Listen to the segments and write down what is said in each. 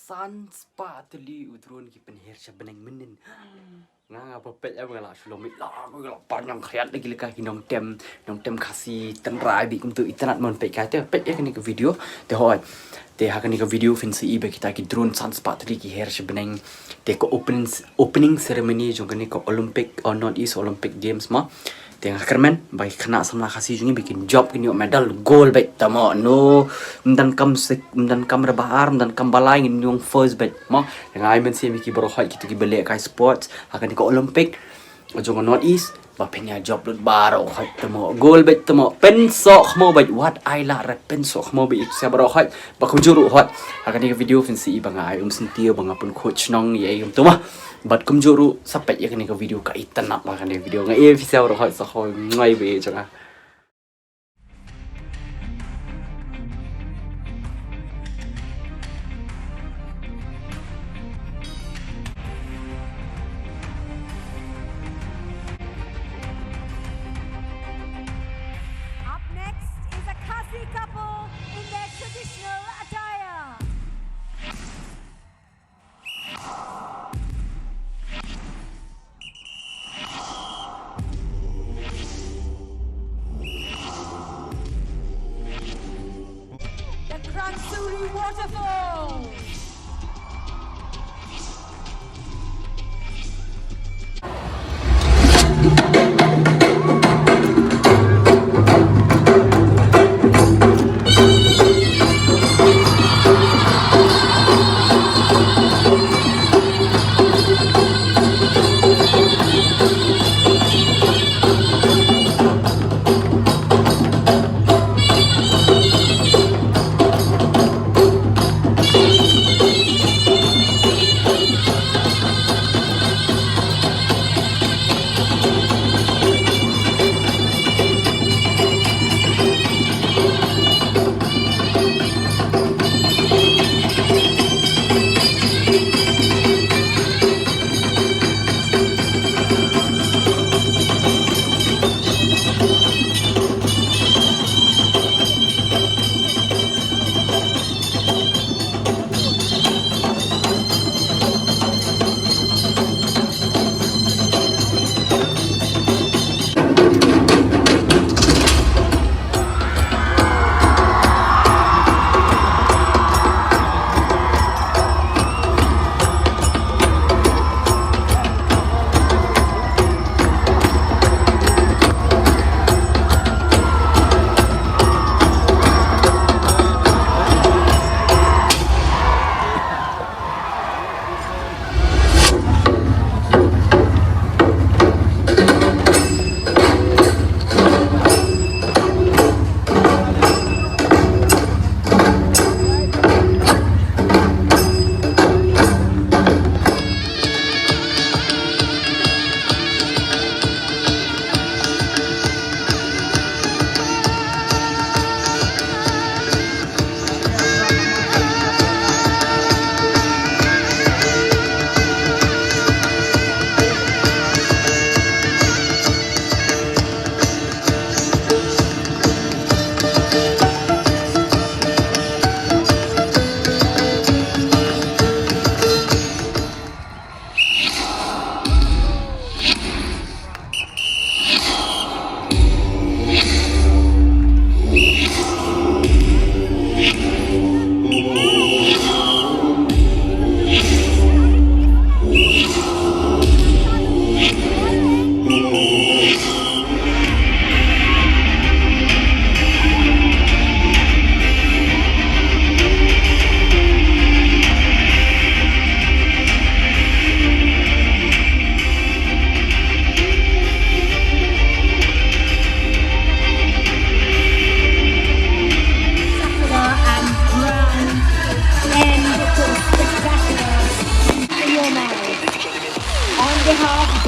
San Tyli udron ki penher sa Bneng menin. Nga papel lah Shillong lah panjang kreat lagi lekah nong tem kasih tenrai bi untuk internet mon pe kata pe ya ni ke video te hoi te ha ni ke video fin si ibe kita ki drone San Tyli ki her sa Bneng te ko opening ceremony jong ni ko Olympic or North East Olympic Games ma te kermen bai kena samla kasih jungi bikin job kini medal gold bet tamo no dan kam rebahar dan kam balai ni yung first bet ma ngai men si mi ki bro hoi kita ki bele kai sports akan ko Olympic jong North East ba penya job lut baro hoi tamo gold bet tamo pen sok mo bet what I la rep pen sok mo be sa bro hoi ba kum juru hoi akan ni video fin si ba ngai sentia ba ngapun coach nong ye tu ma bat kum juru sampai ya ni ke video ka itan nak makan ni video ngai episode roh so hoi ngai be janga Up next is a Kasi couple in their traditional attire. The Kransuri Waterfall.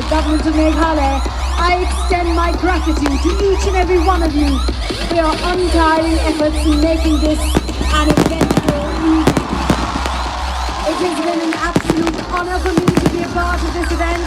Government of Meghalaya, I extend my gratitude to each and every one of you for your untiring efforts in making this an eventful evening. It has been an absolute honor for me to be a part of this event.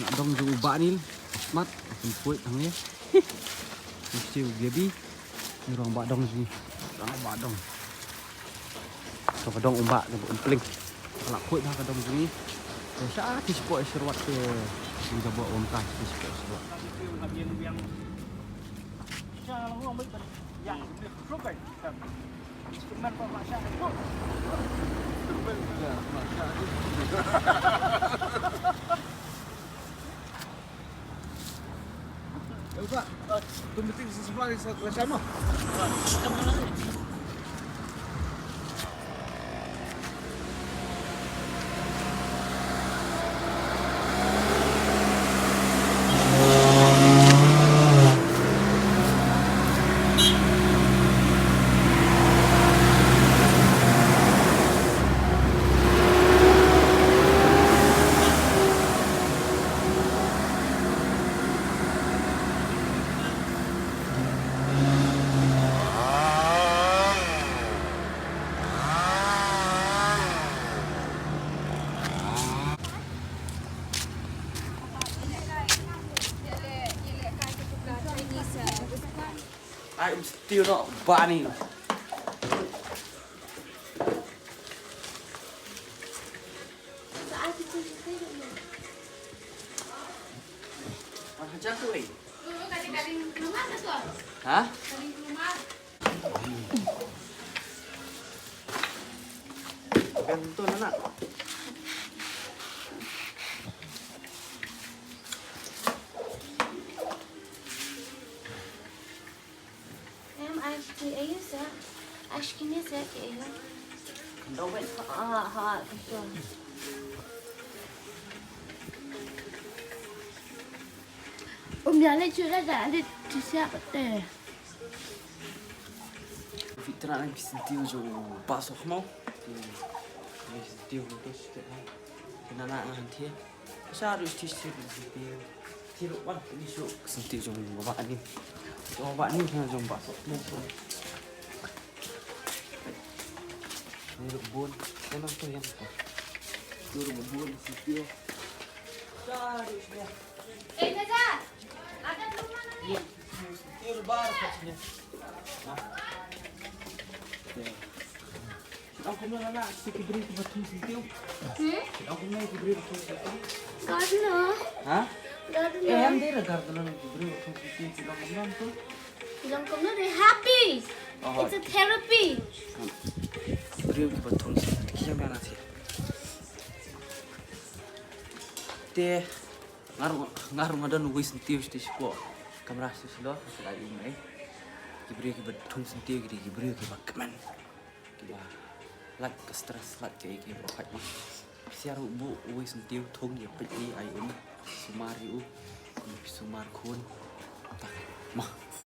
Nak dong ju ubak ni. Smart, akan kuat hang ya. Mesti gabi. Ni orang bak dong sini. Orang bak dong. Kalau dong umbak tu umpling. Kalau kuat dah dong sini. Saya ti sport serwat ke. Kita buat orang kas ti sport serwat. Yang klub kan. Instrumen Pak Masya itu. Ya, Masya ni. Pak, tu penting sesuatu macam mana? Ai still nak bak ni. Macam tu ni. Ha? Gantung anak. Acho que nesse aqui, né? Đâu vậy? Betul. Jalan sudah dah ada siapa teh? Fitra nak pergi sentiu jo pasok mau. Ni sentiu tu sikit lah. Kena nak nanti. Saya harus sentiu. Tiru wan ni jo sentiu jo bapak ni. Jo bapak ni kena jo pasok ni. Ni rebun. Memang tu yang tu. Tu rebun sentiu. Saya harus ni. Naza, ada rumah ni. Sentiu lebar katanya. Aku nak nak sikit beri ke batu sentiu. Aku nak beri batu sentiu. Gardener. Ha? Gardener. Yang dia lah gardener nak beri batu sentiu. Kita malam tu. Bilang kamu dia happy. Oh. It's a therapy. Beri ke batu sentiu. Kiam mana sih? Teh ngaruh ada nunggu sentiu sih kok. Kamera sih sudah selai ini. Beri ke batu sentiu kita beri ke bakaman. Kita lat ke stres lat ke buat mah. Siar bu uwi sentiu thong ya peti ai sumari sumar kun. Tak mah